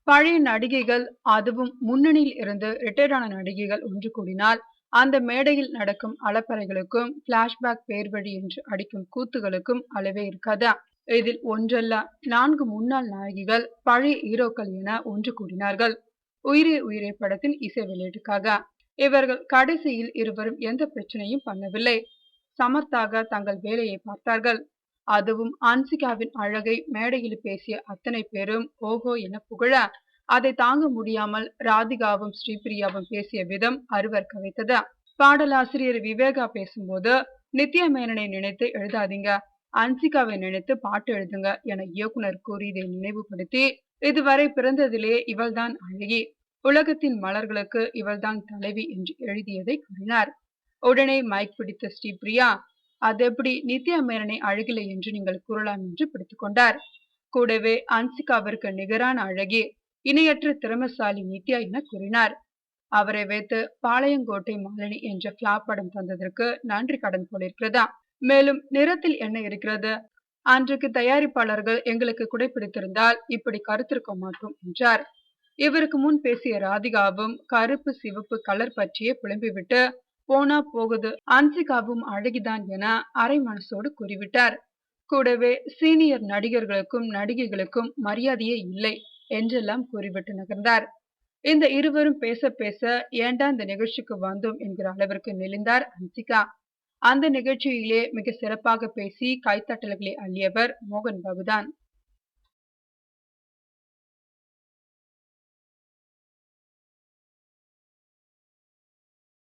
பழைய நடிகைகள், அதுவும் முன்னணியில் இருந்து ரிட்டயர்ட் ஆன நடிகைகள் ஒன்று கூடினால், அந்த மேடையில் நடக்கும் அலப்பறைகளுக்கும், பிளாஷ்பேக் பேர்வழி என்று அடிக்கும் கூத்துகளுக்கும் அளவே இருக்காது. இதில் ஒன்றல்ல 4 முன்னாள் நாயகிகள் பழைய ஹீரோக்கள் என ஒன்று கூடினார்கள். உயிரே உயிரே படத்தின் இசை வெளியீட்டுக்காக. இவர்கள் கடைசியில் இருவரும் எந்த பிரச்சனையும் பண்ணவில்லை. சமத்தாக தங்கள் வேலையை பார்த்தார்கள். அதுவும் ஹன்சிகாவின் அழகை மேடையில் பேசிய அத்தனை பேரும் ஓஹோ என புகழ, அதை தாங்க முடியாமல் ராதிகாவும் ஸ்ரீபிரியாவும் பேசிய விதம் அருவருக்க வைத்தது. பாடலாசிரியர் விவேகா பேசும்போது, நித்யா மேனனை நினைத்து எழுதாதீங்க, ஹன்சிகாவை நினைத்து பாட்டு எழுதுங்க என இயக்குனர் கூறியதை நினைவுபடுத்தி, இதுவரை பிறந்ததிலே இவள்தான் அழகி, உலகத்தின் மலர்களுக்கு இவள்தான் தலைவி என்று எழுதியதை கூறினார். உடனே மைக் பிடித்த ஸ்ரீபிரியா, அதெப்படி நித்யா மேனனை அழகில்லை என்று நீங்கள் கூறலாம் என்று பிடித்துக் கொண்டார். கூடவே ஹன்சிகாவிற்கு நிகரான அழகி, இணையற்ற திறமசாலி நித்யா என கூறினார். அவரை வைத்து பாளையங்கோட்டை மாலினி என்ற பிளாப் படம் தந்ததற்கு நன்றி கடன் போலிருக்கிறதா. மேலும் நிறத்தில் என்ன இருக்கிறது, அன்றைக்கு தயாரிப்பாளர்கள் எங்களுக்கு குடைப்பிடித்திருந்தால் இப்படி கருத்திருக்க மாட்டோம் என்றார். இவருக்கு முன் பேசிய ராதிகாவும் கருப்பு சிவப்பு கலர் பற்றியே புலம்பிவிட்டு, போனா போகுது, ஹன்சிகாவும் அழகிதான் என அரை மனசோடு கூறிவிட்டார். கூடவே சீனியர் நடிகர்களுக்கும் நடிகைகளுக்கும் மரியாதையே இல்லை என்றெல்லாம் கூறிவிட்டு நகர்ந்தார். இந்த இருவரும் பேச பேச ஏண்டா இந்த நிகழ்ச்சிக்கு வந்தோம் என்கிற அளவிற்கு நெளிந்தார் ஹன்சிகா. அந்த நிகழ்ச்சியிலே மிக சிறப்பாக பேசி கைத்தட்டல்களை அள்ளியவர் மோகன் பாபுதான்.